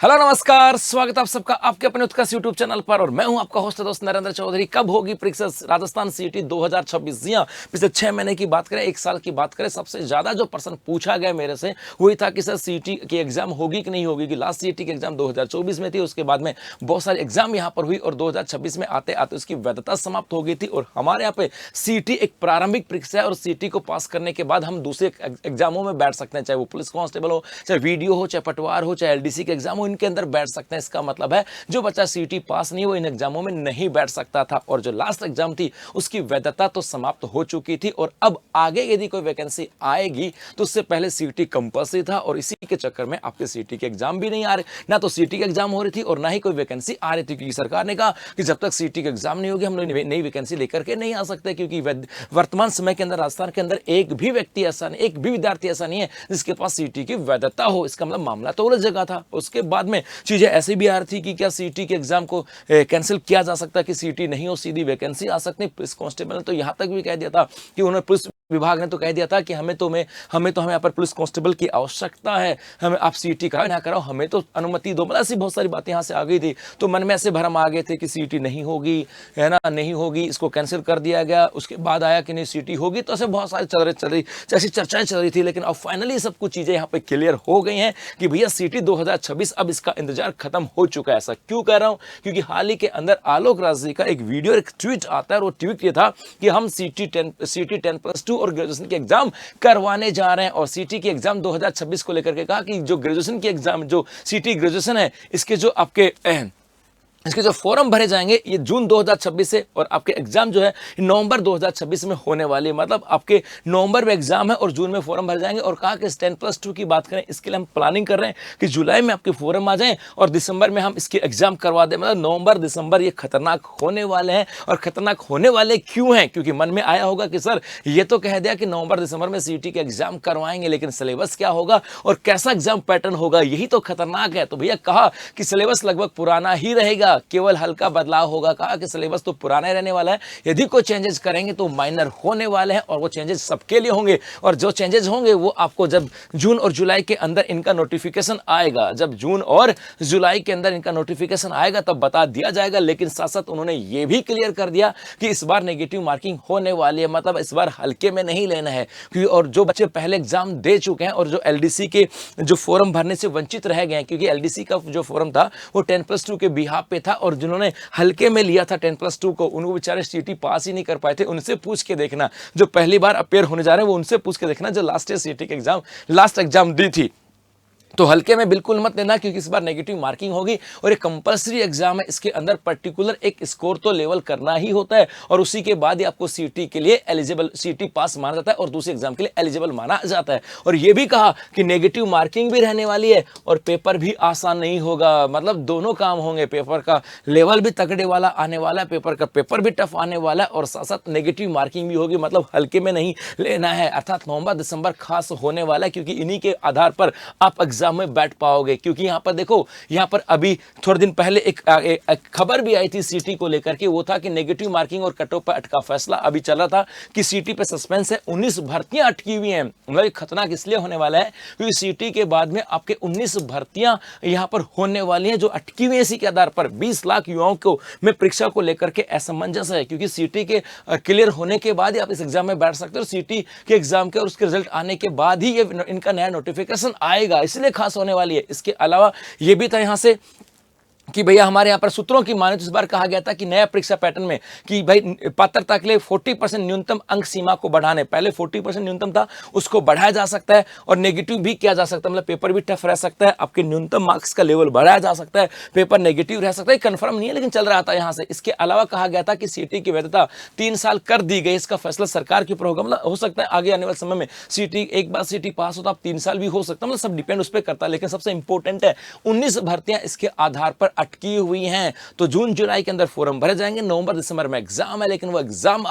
Hello नमस्कार, स्वागत है आप सबका आपके अपने उत्कर्ष यूट्यूब चैनल पर। और मैं हूं आपका होस्ट दोस्त नरेंद्र चौधरी। कब होगी परीक्षा राजस्थान सीईटी 2026? जी हां, पिछले 6 महीने की बात करें, 1 साल की बात करें, सबसे ज्यादा जो प्रश्न पूछा गया मेरे से वही था कि सर सीईटी की एग्जाम होगी कि नहीं होगी। कि लास्ट सीईटी की एग्जाम 2024 में थी, उसके बाद में बहुत सारे एग्जाम यहाँ पर हुई और 2026 में आते आते उसकी वैधता समाप्त हो गई थी। और हमारे यहाँ पे सीईटी एक प्रारंभिक परीक्षा है और सीईटी को पास करने के बाद हम दूसरे एग्जामों में बैठ सकते हैं, चाहे वो पुलिस कांस्टेबल हो, चाहे वीडियो हो, चाहे पटवार हो, चाहे एलडीसी के एग्जाम हो, इनके अंदर बैठ सकते हैं। इसका मतलब है जो बच्चा सीईटी पास नहीं वो इन एग्जामों में नहीं बैठ सकता था। और जो लास्ट एग्जाम थी उसकी वैधता तो समाप्त हो चुकी थी और अब आगे यदि कोई वैकेंसी आएगी तो उससे पहले सीईटी कंपल्सरी था। और इसी के चक्कर में आपके सीईटी के एग्जाम भी नहीं आ रहे, ना तो सीईटी के एग्जाम हो रही थी और ना ही कोई वैकेंसी आ रही थी, क्योंकि सरकार ने कहा कि जब तक सीईटी के एग्जाम नहीं होगी हम लोग नई वैकेंसी लेकर के नहीं आ सकते। क्योंकि वर्तमान समय के अंदर राजस्थान के अंदर एक भी व्यक्ति ऐसा नहीं, एक भी विद्यार्थी ऐसा नहीं है जिसके पास सीईटी की वैधता हो। इसका मतलब मामला तो उलझ जगह था। उसके बाद में चीजें ऐसी भी आ रही थी कि क्या सीईटी के एग्जाम को कैंसिल किया जा सकता है, कि सीईटी नहीं हो सीधी वैकेंसी आ सकती। पुलिस कांस्टेबल ने तो यहां तक भी कह दिया था कि उन्होंने पुलिस विभाग ने तो कह दिया था कि हमें यहाँ पर पुलिस कांस्टेबल की आवश्यकता है, हमें आप सीईटी कराओ ना कराओ, हमें तो अनुमति दो। मतलब ऐसी बहुत सारी बातें यहाँ से आ गई थी। तो मन में ऐसे भरम आ गए थे कि सीईटी नहीं होगी, है ना, नहीं होगी, इसको कैंसिल कर दिया गया। उसके बाद आया कि नहीं सीईटी होगी। तो ऐसे बहुत सारे चल रही ऐसी चर्चाएं चल रही थी। लेकिन अब फाइनली सब कुछ चीजें यहाँ पे क्लियर हो गई हैं कि भैया सीईटी 2026 अब इसका इंतजार खत्म हो चुका है। ऐसा क्यों कह रहा हूं? क्योंकि हाल ही के अंदर आलोक राज जी का एक वीडियो, एक ट्वीट आता है और वो ट्वीट ये था कि हम सीईटी 10+2 और ग्रेजुएशन के एग्जाम करवाने जा रहे हैं। और सीईटी की एग्जाम 2026 को लेकर के कहा कि जो ग्रेजुएशन की एग्जाम, जो सीईटी ग्रेजुएशन है, इसके जो फॉर्म भरे जाएंगे ये जून 2026 से, और आपके एग्जाम जो है नवंबर 2026 में होने वाली है। मतलब आपके नवंबर में एग्जाम है और जून में फॉर्म भरे जाएंगे। और कहा कि 10+2 की बात करें, इसके लिए हम प्लानिंग कर रहे हैं कि जुलाई में आपके फॉर्म आ जाएं और दिसंबर में हम इसके एग्जाम करवा दें। मतलब नवंबर दिसंबर ये खतरनाक होने वाले हैं। और खतरनाक होने वाले क्यों हैं? क्योंकि मन में आया होगा कि सर ये तो कह दिया कि नवंबर दिसंबर में सीईटी के एग्जाम करवाएंगे, लेकिन सिलेबस क्या होगा और कैसा एग्जाम पैटर्न होगा, यही तो खतरनाक है। तो भैया कहा कि सिलेबस लगभग पुराना ही रहेगा, केवल हल्का बदलाव होगा। कहा कि सिलेबस तो पुराना ही रहने वाला है, यदि कोई चेंजेस करेंगे तो माइनर होने वाले हैं और वो चेंजेस सबके लिए होंगे। और जो चेंजेस होंगे वो आपको जब जून और जुलाई के अंदर इनका नोटिफिकेशन आएगा, जब जून और जुलाई के अंदर इनका नोटिफिकेशन आएगा तब बता दिया जाएगा। लेकिन साथ साथ उन्होंने ये भी क्लियर कर दिया कि इस बार नेगेटिव मार्किंग होने वाली है। मतलब इस बार हल्के में नहीं लेना है। क्योंकि और जो बच्चे पहले एग्जाम दे चुके हैं और जो एलडीसी के जो फॉर्म भरने से वंचित रह गए हैं, क्योंकि एलडीसी का जो फॉर्म था वो 10+2 के बिहाफ पे था, और जिन्होंने हल्के में लिया था 10+2 को, उनको बेचारे सीईटी पास ही नहीं कर पाए थे। उनसे पूछ के देखना, जो पहली बार अपेयर होने जा रहे हैं वो उनसे पूछ के देखना जो लास्ट ईयर सीईटी के एग्जाम लास्ट एग्जाम दी थी। तो हल्के में बिल्कुल मत लेना, क्योंकि इस बार नेगेटिव मार्किंग होगी और एक कंपलसरी एग्जाम है। इसके अंदर पर्टिकुलर एक स्कोर तो लेवल करना ही होता है और उसी के बाद ही आपको सीईटी के लिए एलिजिबल, सीईटी पास माना जाता है और दूसरे एग्जाम के लिए एलिजिबल माना जाता है। और यह भी कहा कि नेगेटिव मार्किंग भी रहने वाली है और पेपर भी आसान नहीं होगा। मतलब दोनों काम होंगे, पेपर का लेवल भी तगड़े वाला आने वाला है, पेपर का पेपर भी टफ आने वाला है और साथ साथ नेगेटिव मार्किंग भी होगी। मतलब हल्के में नहीं लेना है। अर्थात नवंबर दिसंबर खास होने वाला है, क्योंकि इन्हीं के आधार पर आप एग्जाम में बैठ पाओगे। क्योंकि यहां पर देखो, यहां पर अभी थोड़े दिन पहले एक खबर भी आई थी सीईटी को लेकर के, वो था कि नेगेटिव मार्किंग और कट ऑफ पर अटका फैसला अभी चल रहा था कि सीईटी पे सस्पेंस है, 19 भर्तियां अटकी हुई हैं। मतलब खतरनाक इसलिए होने वाला है क्योंकि सीईटी के बाद में आपके 19 भर्तियां यहां पर होने वाली हैं जो अटकी हुई हैं। इसी के आधार पर 20 लाख युवाओं को में परीक्षा को लेकर के असमंजस है, क्योंकि सीईटी के क्लियर होने के बाद ही आप इस एग्जाम में बैठ सकते हो। सीईटी के एग्जाम के और उसके रिजल्ट आने के बाद ही ये इनका नया नोटिफिकेशन आएगा, इसलिए खास होने वाली है। इसके अलावा ये भी था यहां से कि भैया हमारे यहाँ पर सूत्रों की माने तो इस बार कहा गया था कि नया परीक्षा पैटर्न में कि भाई पात्रता के लिए 40% न्यूनतम अंक सीमा को बढ़ाने, पहले 40% न्यूनतम था, उसको बढ़ाया जा सकता है और नेगेटिव भी किया जा सकता है। मतलब पेपर भी टफ रह सकता है, आपके न्यूनतम मार्क्स का लेवल बढ़ाया जा सकता है, पेपर नेगेटिव रह सकता है। कंफर्म नहीं है लेकिन चल रहा था यहाँ से। इसके अलावा कहा गया था कि सीईटी की वैधता 3 साल कर दी गई। इसका फैसला सरकार के ऊपर होगा। मतलब हो सकता है आगे आने वाले समय में सीईटी, एक बार सीईटी पास हो तो आप 3 साल भी हो सकता है। मतलब सब डिपेंड उस पर करता है। लेकिन सबसे इंपॉर्टेंट है 19 भर्तियां इसके आधार पर अटकी हुई हैं। तो जून जुलाई के अंदर फॉर्म भरे जाएंगे, नवंबर दिसंबर में एग्जाम है, लेकिन वो एग्जाम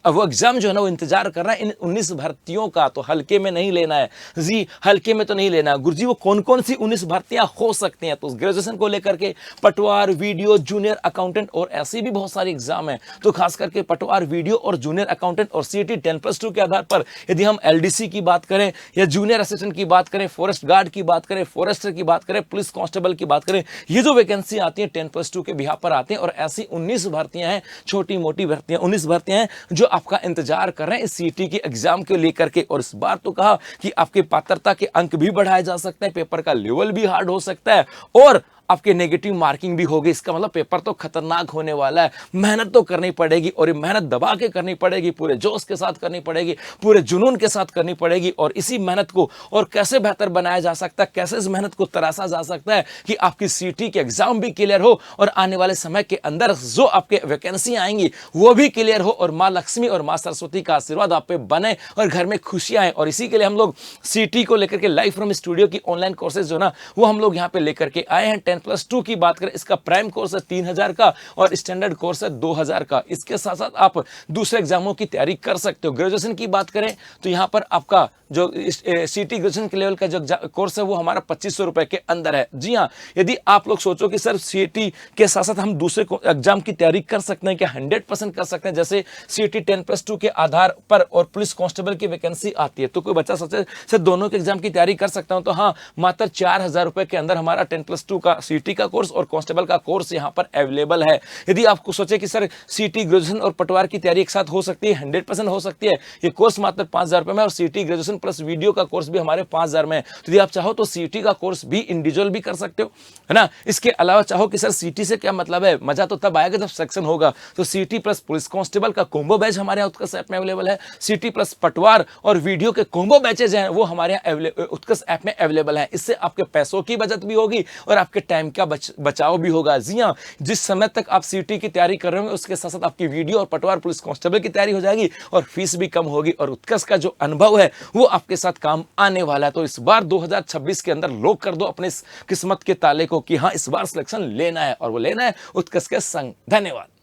वो एग्जाम जो है ना वो इंतजार कर रहा है इन 19 भर्तियों का। तो हल्के में नहीं लेना है जी, हल्के में तो नहीं लेना। गुरुजी वो कौन कौन सी 19 भर्तियां हो सकती हैं? तो ग्रेजुएशन को लेकर के पटवार, वीडियो, जूनियर अकाउंटेंट और ऐसी भी बहुत सारी एग्जाम है। तो खास करके पटवार, वीडियो और जूनियर अकाउंटेंट और सीटी 10+2 के आधार पर यदि हम एलडीसी की बात करें या जूनियर असिस्टेंट की बात करें, फॉरेस्ट गार्ड की बात करें, फॉरेस्टर की बात करें, पुलिस कांस्टेबल की बात करें, ये जो वैकेंसी आती है 10+2 के बिहार पर आते हैं। और ऐसी 19 भर्तियां हैं, छोटी मोटी भर्तियां 19 भर्तियां हैं जो आपका इंतजार कर रहे हैं इस सीटी के एग्जाम को लेकर के। और इस बार तो कहा कि आपकी पात्रता के अंक भी बढ़ाए जा सकते हैं, पेपर का लेवल भी हार्ड हो सकता है और आपके नेगेटिव मार्किंग भी होगी। इसका मतलब पेपर तो खतरनाक होने वाला है। मेहनत तो करनी पड़ेगी और ये मेहनत दबा के करनी पड़ेगी, पूरे जोश के साथ करनी पड़ेगी, पूरे जुनून के साथ करनी पड़ेगी। और इसी मेहनत को और कैसे बेहतर बनाया जा सकता है, कैसे इस मेहनत को तराशा जा सकता है कि आपकी सीटी के एग्जाम भी क्लियर हो और आने वाले समय के अंदर जो आपके वैकेंसी आएंगी वो भी क्लियर हो और माँ लक्ष्मी और माँ सरस्वती का आशीर्वाद आप पे बने और घर में खुशियां आए। और इसी के लिए हम लोग सीटी को लेकर के लाइव फ्रॉम स्टूडियो की ऑनलाइन कोर्सेज जो ना वो हम लोग यहाँ पे लेकर के आए हैं। 10+2 की बात करें, इसका प्राइम कोर्स है 3000 का और स्टैंडर्ड कोर्स है 2000 का। इसके साथ साथ आप दूसरे एग्जामों की तैयारी कर सकते हो। ग्रेजुएशन की बात करें तो यहाँ पर आपका जो सीटी ग्रेजुएशन के लेवल का जो कोर्स है वो हमारा 2500 रुपए के अंदर है। जी हाँ, यदि आप लोग सोचो कि सर सीटी के साथ साथ हम दूसरे एग्जाम की तैयारी कर सकते हैं क्या? 100% कर सकते हैं। जैसे सीटी 10+2 के आधार पर और पुलिस कांस्टेबल की वैकेंसी आती है तो कोई बच्चा सोचे सर दोनों के एग्जाम की तैयारी कर सकता हूं, तो हाँ, मात्र 4000 रुपए के अंदर हमारा 10+2 का सीटी का कोर्स और कांस्टेबल का कोर्स यहाँ पर अवेलेबल है। यदि आपको सोचे कि सर सीटी ग्रेजुएशन और पटवार की तैयारी एक साथ हो सकती है, 100% हो सकती है। ये कोर्स मात्र 5000 रुपए में और सीटी ग्रेजुएशन प्लस वीडियो का कोर्स भी हमारे 5000 में है। तो यदि आप चाहो तो सीटी का कोर्स भी इंडिविजुअल भी कर सकते हो, है ना। इसके अलावा चाहो कि सर सीटी से क्या मतलब है, मजा तो तब आएगा जब सिलेक्शन होगा। तो सीटी प्लस पुलिस कांस्टेबल का कॉम्बो बैच हमारे यहाँ उत्कर्ष ऐप में अवेलेबल है। सीटी प्लस पटवार और वीडियो के कॉम्बो बैचेज हैं वो हमारे यहाँ उत्कर्ष ऐप में अवेलेबल है। इससे आपके पैसों की बचत भी होगी और आपके टाइम का बचाव भी होगा। जी हाँ, जिस समय तक आप सीटी की तैयारी कर रहे होंगे उसके साथ साथ आपकी वीडियो और पटवार पुलिस कांस्टेबल की तैयारी हो जाएगी और फीस भी कम होगी और उत्कर्ष का जो अनुभव है वो आपके साथ काम आने वाला है। तो इस बार 2026 के अंदर लॉक कर दो अपने किस्मत के ताले को कि हाँ, इस बार सिलेक्शन लेना है और वो लेना है उत्कर्ष के संग। धन्यवाद।